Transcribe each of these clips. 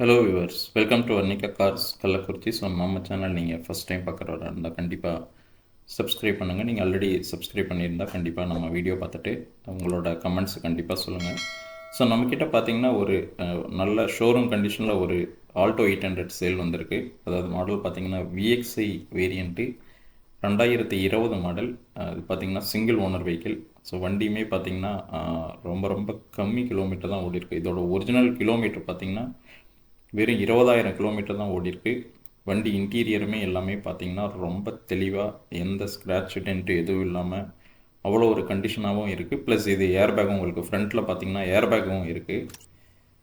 Hello viewers, welcome to Varnika cars Kallakurichi. So நம்ம channel நீங்கள் first time பார்க்குறவரா இருந்தால் கண்டிப்பாக சப்ஸ்கிரைப் பண்ணுங்கள். நீங்கள் ஆல்ரெடி சப்ஸ்கிரைப் பண்ணியிருந்தால் கண்டிப்பாக நம்ம வீடியோ பார்த்துட்டு உங்களோட கமெண்ட்ஸ் கண்டிப்பாக சொல்லுங்கள். ஸோ நம்மக்கிட்ட பார்த்தீங்கன்னா ஒரு நல்ல ஷோரூம் கண்டிஷனில் ஒரு ஆல்டோ 800 சேல் வந்திருக்கு. அதாவது மாடல் பார்த்தீங்கன்னா விஎக்ஸ்ஐ வேரியண்ட்டு 2020 மாடல். அது பார்த்திங்கன்னா சிங்கிள் ஓனர் வெஹிக்கிள். ஸோ வண்டியுமே பார்த்திங்கன்னா ரொம்ப ரொம்ப கம்மி கிலோமீட்டர் தான் ஓடிருக்கு. இதோட ஒரிஜினல் கிலோமீட்டர் பார்த்திங்கன்னா வெறும் 20,000 கிலோமீட்டர் தான் ஓடிருக்கு. வண்டி இன்டீரியருமே எல்லாமே பார்த்திங்கன்னா ரொம்ப தெளிவாக, எந்த ஸ்க்ராட்ச் டென்ட்டு எதுவும் இல்லாமல் அவ்வளோ ஒரு கண்டிஷனாகவும் இருக்குது. ப்ளஸ் இது ஏர்பேக்கும் உங்களுக்கு ஃப்ரண்ட்டில் பார்த்திங்கன்னா ஏர்பேக்கும் இருக்குது.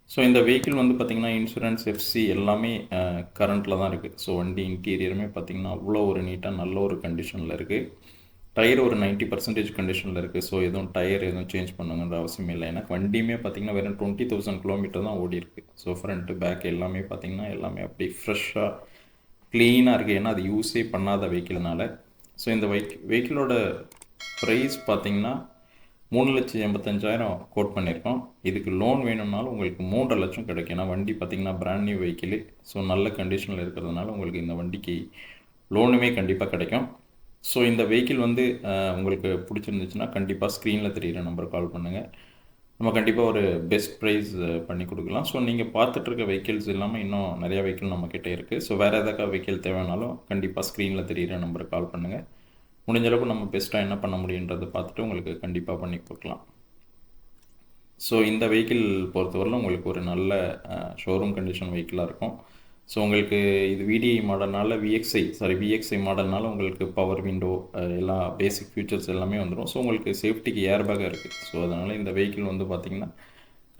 ஸோ இந்த வெஹிக்கிள் வந்து பார்த்திங்கன்னா இன்சூரன்ஸ், எஃப்சி எல்லாமே கரண்ட்டில் தான் இருக்குது. ஸோ வண்டி இன்டீரியருமே பார்த்திங்கன்னா அவ்வளோ ஒரு நீட்டாக நல்ல ஒரு கண்டிஷனில் இருக்குது. டயர் ஒரு 90% கண்டிஷனில் இருக்குது. ஸோ எதுவும் டயர் எதுவும் சேஞ்ச் பண்ணுங்கிற அவசியம் இல்லை. எனக்கு வண்டியுமே பார்த்திங்கன்னா வெறும் 20,000 கிலோமீட்டர் தான் ஓடி இருக்குது. ஸோ ஃப்ரண்ட்டு பேக் எல்லாமே பார்த்திங்கன்னா எல்லாமே அப்படி ஃப்ரெஷ்ஷாக க்ளீனாக இருக்குது. ஏன்னா அது யூஸே பண்ணாத வெஹிக்கிள்னால. ஸோ இந்த வெஹிக்கிளோட ப்ரைஸ் பார்த்திங்கன்னா 3,85,000 கோட் பண்ணியிருக்கோம். இதுக்கு லோன் வேணும்னாலும் உங்களுக்கு 3.5 லட்சம் கிடைக்கும். ஏன்னா வண்டி பார்த்திங்கன்னா பிராண்ட் நியூ வெஹிக்கிள். ஸோ நல்ல கண்டிஷனில் இருக்கிறதுனால உங்களுக்கு இந்த வண்டிக்கு லோனுமே கண்டிப்பாக கிடைக்கும். ஸோ இந்த வெஹிக்கிள் வந்து உங்களுக்கு பிடிச்சிருந்துச்சுன்னா கண்டிப்பாக ஸ்க்ரீனில் தெரிகிற நம்பருக்கு கால் பண்ணுங்கள். நம்ம கண்டிப்பாக ஒரு பெஸ்ட் ப்ரைஸ் பண்ணி கொடுக்கலாம். ஸோ நீங்கள் பார்த்துட்ருக்க வெஹிக்கிள்ஸ் இல்லாமல் இன்னும் நிறையா வெஹிக்கிள் நம்மக்கிட்ட இருக்குது. ஸோ வேறு எதாவது வெஹிக்கிள் தேவைனாலும் கண்டிப்பாக ஸ்க்ரீனில் தெரிகிற நம்பருக்கு கால் பண்ணுங்கள். முடிஞ்ச அளவுக்கு நம்ம பெஸ்ட்டாக என்ன பண்ண முடியுன்றதை பார்த்துட்டு உங்களுக்கு கண்டிப்பாக பண்ணி கொடுக்கலாம். ஸோ இந்த வெஹிக்கிள் பொறுத்தவரையிலும் உங்களுக்கு ஒரு நல்ல ஷோரூம் கண்டிஷன் வெஹிக்கிளாக இருக்கும். ஸோ உங்களுக்கு இது விடிஐ மாடல்னால விஎக்ஸ்ஐ மாடல்னால உங்களுக்கு பவர் விண்டோ எல்லா பேசிக் ஃபீச்சர்ஸ் எல்லாமே வந்துடும். ஸோ உங்களுக்கு சேஃப்டிக்கு ஏர்பேக்காக இருக்குது. ஸோ அதனால் இந்த வெஹிக்கிள் வந்து பார்த்திங்கன்னா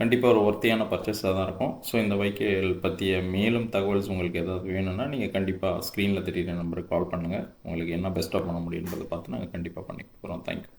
கண்டிப்பாக ஒரு ஒர்த்தியான பர்ச்சேஸாக தான் இருக்கும். ஸோ இந்த வெஹிக்கிள் பற்றிய மேலும் தகவல்ஸ் உங்களுக்கு ஏதாவது வேணும்னா நீங்கள் கண்டிப்பாக ஸ்க்ரீனில் தெரிகிற நம்பருக்கு கால் பண்ணுங்கள். உங்களுக்கு என்ன பெஸ்ட்டாக பண்ண முடியுன்றதை பார்த்து நாங்கள் கண்டிப்பாக பண்ணி கொடுக்குறோம். தேங்க்யூ.